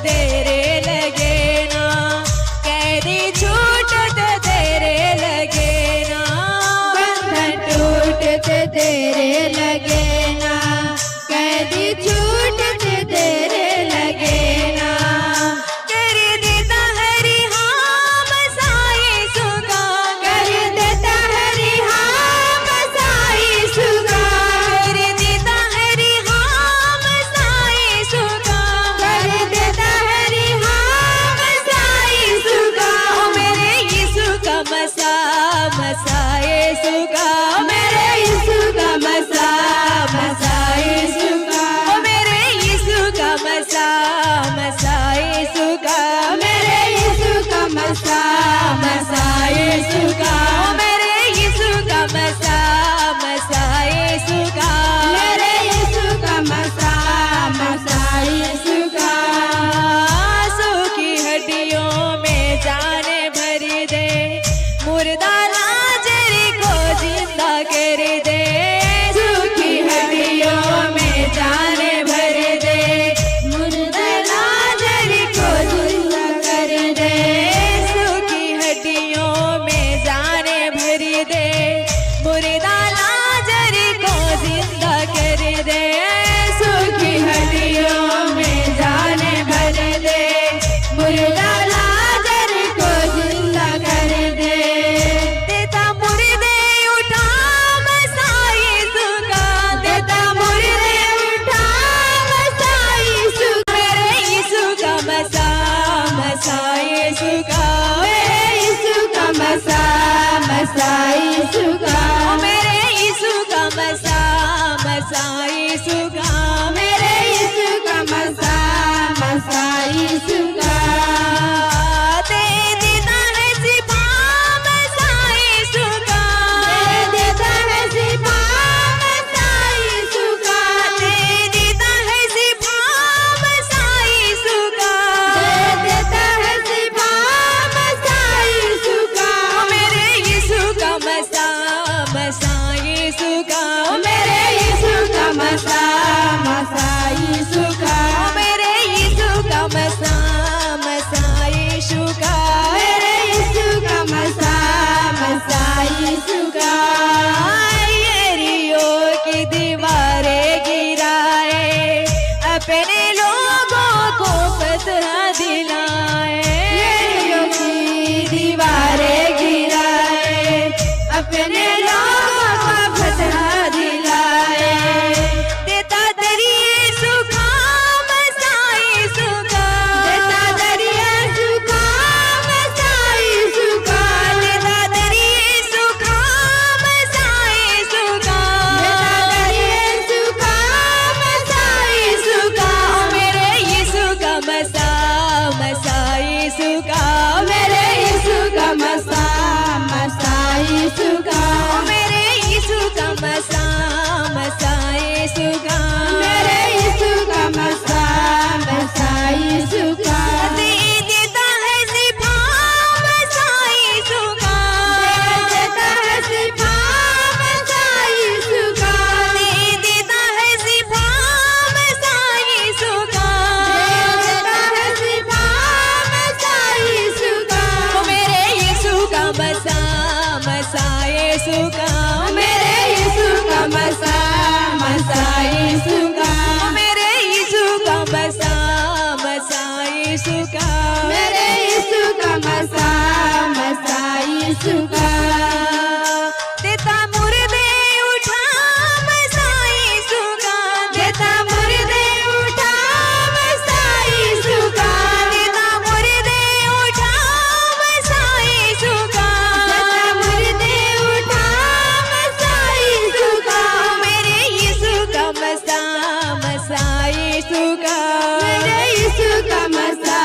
देरे लगे ना, कैदी छूटते देरे लगे ना, बंधन टूटते देरे लगे ना, कैदी छूटते देरे लगे ना। कर देता हरि हाँ मसाई सुगा, कर देता हरि हाँ मसाई सुगा, कर देता हरि हाँ मसाई सुगा, कर देता हरि हाँ मसाई सुगा। ओ मेरे यीशु का मसा मसाए सुगा, मेरे यीशु का मसा मसाई सुगा, ओ मेरे यीशु का मसा मसाए सुगा, मेरे यीशु का मसा मसाई सुगा, ओ मेरे यीशु का मसा मसाए सुगा, मेरे यीशु का मसा मसाई सुगा। सूखी हड्डियों में जाने भर दे, मुर्दा लाजरी को जिंदा कर दे, सूखी हड्डियों में जाने भर दे, मुर्दा लाजरी को जिंदा कर दे। सूखी हड्डियों में जाने भर दे, मुर्दा लाजरी को जिंदा कर दे, सूखी हड्डियों में जाने भर दे, मुर्दा लाजरी को जिंदा कर दे। देता मुर्दे उठा मसाई सुगा, देता मुर्दे उठा मसाई सुगा, मेरे यीशु का मसा मसाए सुगा, मेरे यीशु का मसा मसाई सुगा, मेरे यीशु का मसा मसाए सुगा, मेरे यीशु का मसा मसाई सुगा। दे देता है सिपा मसाए सुगा, दे देता है सिपा मसाई सुगा, दे देता है सिपा मसाए सुगा, दे देता है सिपा मसाई सुगा, मेरे यीशु का मसा मसाए सुगा, मेरे यीशु का मसा मसाई सुगा, मेरे यीशु का मसा मसाए सुगा, मेरे यीशु का मसा मसाई सुगा। यरीहो की दीवारें गिराए, अपने लोगों को फतह दिलाए, यरीहो की दीवारें गिराए, अपने लोगों को फतह दिलाए। देता दरिए सुखा मसाई सुगा, देता दरिया सुखा मसाई सुगा, देता दरिए सुखा मसाई सुगा, देता दरिया सुखा मसाई सुगा, मेरे यीशु का मसा मसाई सुगा, मेरे यीशु का मसा मसाई सुगा, मेरे यीशु का मसा मसाए सुगा, मेरे यीशु का मसा मसाई सुगा। दे देता है सिपा मसाई सुगा, देता है सिपा मसाई सुगा, दे देता है सिपा मसाई सुगा, देता है सिपा मसाई सुगा, मेरे यीशु का मसा मसाए सुगा, मेरे यीशु का मसा मसाई सुगा, मेरे यीशु का मसा मसाए सुगा, मेरे यीशु का मसा मसाई सुगा। देता मुर्दे उठा मसाई सुगा, देता मुर्दे उठा मसाई सुगा, देता मुर्दे उठा मसाई सुगा, देता मुर्दे उठा मसाई सुगा, मेरे यीशु का मसा मसाए सुगा, मेरे यीशु का मसा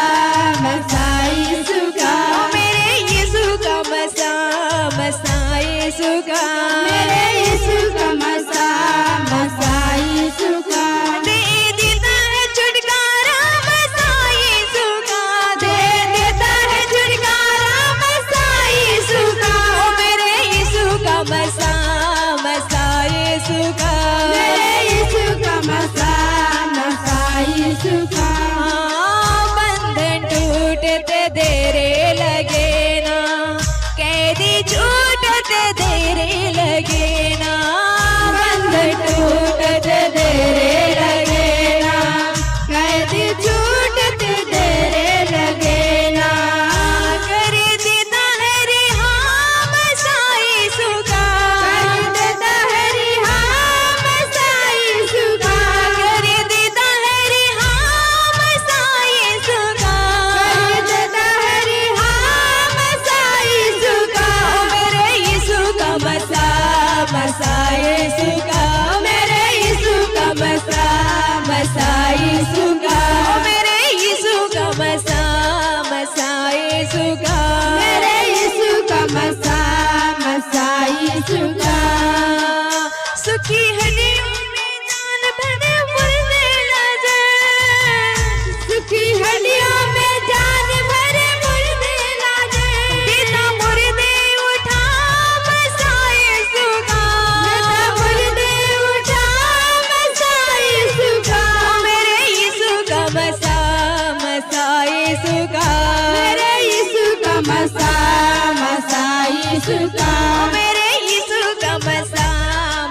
यीशु का मेरे यीशु का मसा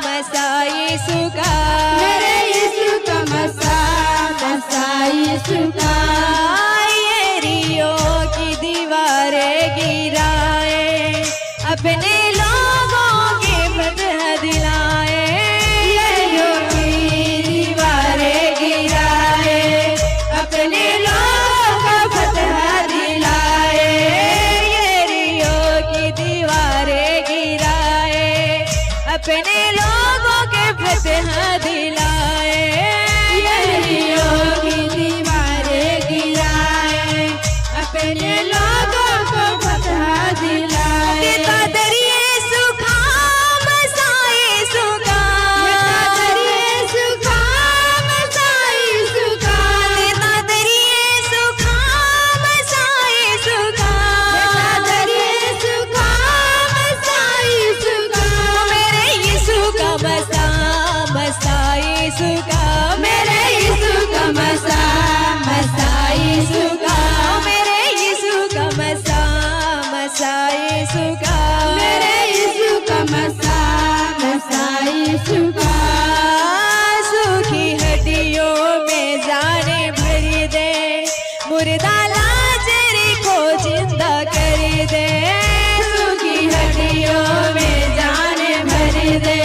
मसा यीशु का मेरे यीशु का मसा यीशु का यरीहो की दीवारें गिराए अपने लोगों के फतह दिलाए यरीहो की दीवारें गिराए अपने लोगों का फतह दिलाए यरीहो की दीवारें गिराए अपने लोगों के फतह दिलाए यरीहो की दीवारें गिराए अपने लोगों को फतह दिलाए देता दरिए सुखा मसा यीशु का दरिए सुखा मसा यीशु का देता दरिए सुखा मसा यीशु का दरिए सुखा मसा यीशु का मेरे यीशु का मसा मसा यीशु का मेरे यीशु का मसा यीशु का मेरे यीशु का मसा मसा यीशु का मेरे यीशु का मसा यीशु का सूखी हड्डियों में जाने भर दे मुर्दा लाजरी को जिंदा कर दे सूखी हड्डियों में जाने भर दे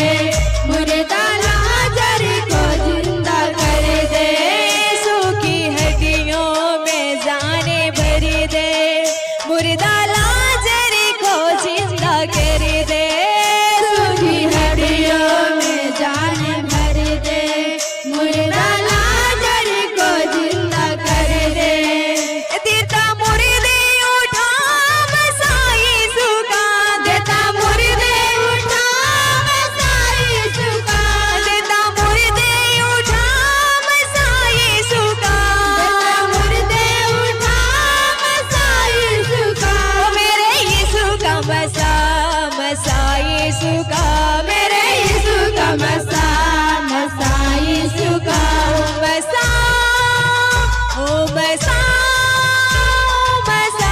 मुर्दा लाजर को जिंदा कर दे सूखी हड्डियों में जाने भर दे मुर्दा लाजरी को जिंदा कर दे सूखी हड्डियों में जाने भर दे मुर्दा लाजर को जिंदा कर दे देता मुर्दे उठा मसा यीशु का देता मुर्दे उठा मसा यीशु का देता मुर्दे उठा मसा यीशु का देता मुर्दे उठा मसा यीशु का मेरे यीशु का मसा मसा यीशु का मेरे यीशु का मसा यीशु का मसा ओ मसा मसा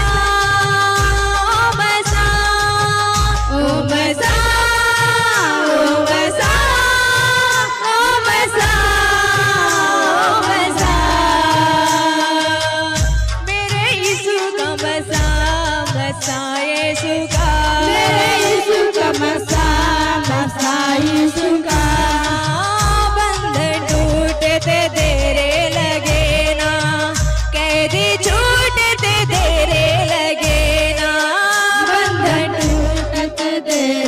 मसा ओ मसा ओ मसा ओ मसा ओ मसा मेरे यीशु का मसा मसा यीशु का मेरे यीशु का मसा यीशु का बंधन टूटते देरे लगे ना कैदी छूटते देरे लगे ना बंधन टूटत देर